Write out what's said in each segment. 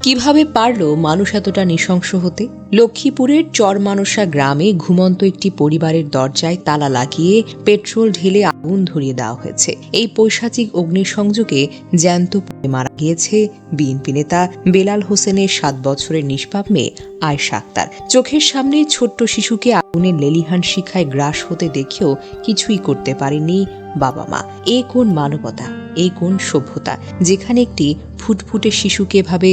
কিভাবে পারল মানুষ এতটা নৃশংস হতে? লক্ষ্মীপুরের চরমানসা গ্রামে ঘুমন্ত একটি পরিবারের দরজায় তালা লাগিয়ে পেট্রোল ঢেলে আগুন ধরিয়ে দেওয়া হয়েছে। এই পৈশাচিক অগ্নিসংযোগে জ্যান্ত পুড়ে মারা গিয়েছে বিএনপি নেতা বেলাল হোসেনের 7 বছরের নিষ্পাপ মেয়ে আয়েশা আক্তার। চোখের সামনে ছোট্ট শিশুকে আগুনের লেলিহান শিখায় গ্রাস হতে দেখেও কিছুই করতে পারেনি বাবা মা। এ কোন মানবতা, এ কোন সভ্যতা, যেখানে একটি ফুটফুটে শিশুকে এভাবে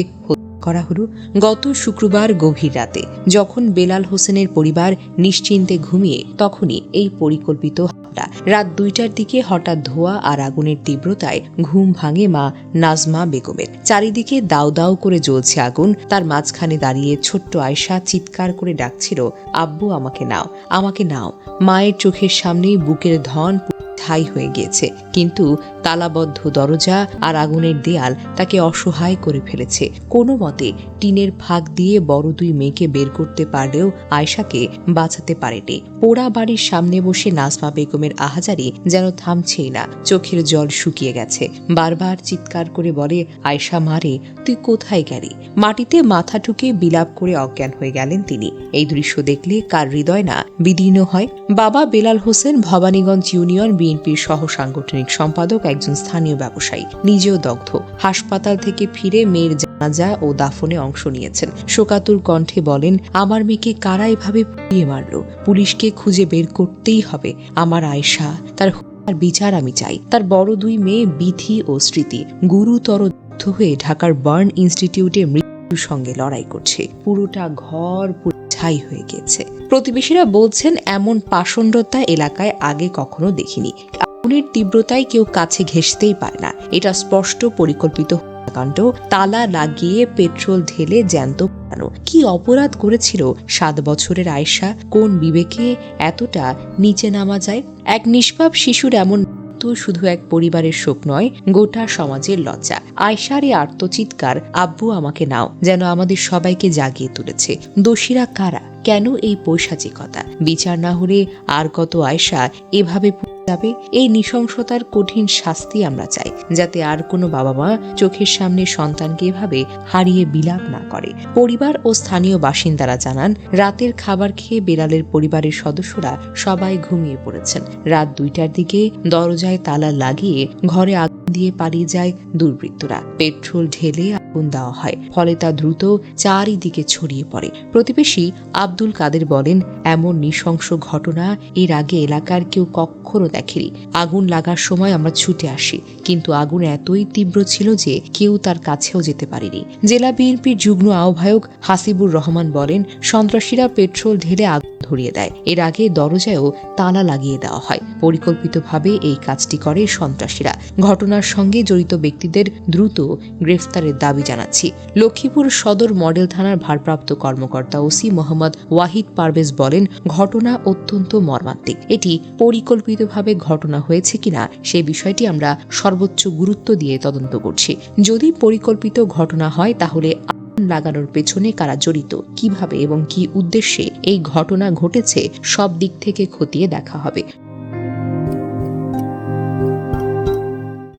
করা হলো? গত শুক্রবার গভীর রাতে যখন বেলাল হোসেনের পরিবার নিশ্চিন্তে ঘুমিয়ে, তখনই এই পরিকল্পিত হামলা। রাত 2টার দিকে হঠাৎ ধোঁয়া আর আগুনের তীব্রতায় ঘুম ভাঙে মা নাজমা বেগমের। চারিদিকে দাউ দাউ করে জ্বলছে আগুন। তার মাঝখানে দাঁড়িয়ে ছোট্ট আয়েশা চিৎকার করে ডাকছিল, আব্বু আমাকে নাও, আমাকে নাও। মায়ের চোখের সামনেই বুকের ধন ঠাই হয়ে গিয়েছে, কিন্তু তালাবদ্ধ দরজা আর আগুনের দেয়াল তাকে অসহায় করে ফেলেছে। কোনো মতে টিনের ফাঁক দিয়ে বড় 2 মেয়েকে বের করতে পারলেও আয়েশাকে বাঁচাতে পারেনি। পোড়া বাড়ির সামনে বসে নাজমা বেগমের আহাজারি যেন থামছেই না। চোখের জল শুকিয়ে গেছে। বারবার চিৎকার করে বলে, আয়েশা মারে, তুই কোথায় গেলি? মাটিতে মাথা ঠুকে বিলাপ করে অজ্ঞান হয়ে গেলেন তিনি। এই দৃশ্য দেখলে কার হৃদয় না বিদীর্ণ হয়? বাবা বেলাল হোসেন ভবানীগঞ্জ ইউনিয়ন বিএনপির সহ সাংগঠনিক সম্পাদক, একজন স্থানীয় ব্যবসায়ী, নিজেও দগ্ধ। হাসপাতাল থেকে ফিরে মেয়ের জানাজা ও দাফনে অংশ নিয়েছেন। শোকাতুর কণ্ঠে বলেন, আমার মেয়েকে কারা এভাবে পুড়িয়ে মারল? পুলিশকে খুঁজে বের করতেই হবে। আমার আয়েশা, তার বিচার আমি চাই। তার বড় 2 মেয়ে বিথি ও স্মৃতি গুরুতর দগ্ধ হয়ে ঢাকার বার্ন ইনস্টিটিউটে মৃত্যুর সঙ্গে লড়াই করছে। পুরোটা ঘর ছাই হয়ে গেছে। প্রতিবেশীরা বলছেন, এমন পাষণ্ডতা এলাকায় আগে কখনো দেখিনি। আগুনের তীব্রতায় কেউ কাছে ঘেঁষতেই পারে না। এটা স্পষ্ট পরিকল্পিত হত্যাকাণ্ড। তালা লাগিয়ে পেট্রোল ঢেলে জ্যান্ত পোড়ানো। কি অপরাধ করেছিল 7 বছরের আয়েশা? কোন বিবেকে এতটা নিচে নামা যায়? এক নিষ্পাপ শিশুর এমন শুধু এক পরিবারের শোক নয়, গোটা সমাজের লজ্জা। আয়েশার এই আর্তচিৎকার, আব্বু আমাকে নাও, যেন আমাদের সবাইকে জাগিয়ে তুলেছে। দোষীরা কারা? কেন এই পৈশাচিকতা? বিচার না হলে আর কত আয়েশা এভাবে যাবে? এই নৃশংসতার কঠিন শাস্তি আমরা চাই, যাতে আর কোনো বাবা মা চোখের সামনে সন্তানকে এভাবে হারিয়ে বিলাপ না করে। পরিবার ও স্থানীয় বাসিন্দারা জানান, রাতের খাবার খেয়ে বেলালের পরিবারের সদস্যরা সবাই ঘুমিয়ে পড়েছেন। রাত 2টার দিকে দরজায় তালা লাগিয়ে ঘরে আগুন দিয়ে পালিয়ে যায় দুর্বৃত্তরা। পেট্রোল ঢেলে আগুন দেওয়া হয়, ফলে তা দ্রুত চারিদিকে ছড়িয়ে পড়ে। প্রতিবেশী আব্দুল কাদের বলেন, এমন নৃশংস ঘটনা এর আগে এলাকার কেউ কখনো দেখেনি। আগুন লাগার সময় আমরা ছুটে আসি, কিন্তু আগুন এতই তীব্র ছিল যে কেউ তার কাছেও যেতে পারেনি। জেলা বিএনপির যুগ্ম আহ্বায়ক হাসিবুর রহমান বলেন, সন্ত্রাসীরা পেট্রোল ঢেলে আগুন ধরিয়ে দেয়। এর আগে দরজায়ও তালা লাগিয়ে দেওয়া হয়। পরিকল্পিতভাবে এই কাজটি করে সন্ত্রাসীরা। ঘটনার সঙ্গে জড়িত ব্যক্তিদের দ্রুত গ্রেফতারের দাবি জানাচ্ছি। লক্ষ্মীপুর সদর মডেল থানার ভারপ্রাপ্ত কর্মকর্তা ওসি মোহাম্মদ ওয়াহিদ পারভেজ বলেন, ঘটনা অত্যন্ত মর্মান্তিক। এটি পরিকল্পিতভাবে ঘটনা হয়েছে কিনা সে বিষয়টি আমরা সর্বোচ্চ গুরুত্ব দিয়ে তদন্ত করছি। যদি পরিকল্পিত ঘটনা হয়, তাহলে আগুন লাগানোর পেছনে কারা জড়িত, কিভাবে এবং কি উদ্দেশ্যে এই ঘটনা ঘটেছে, সব দিক থেকে খতিয়ে দেখা হবে।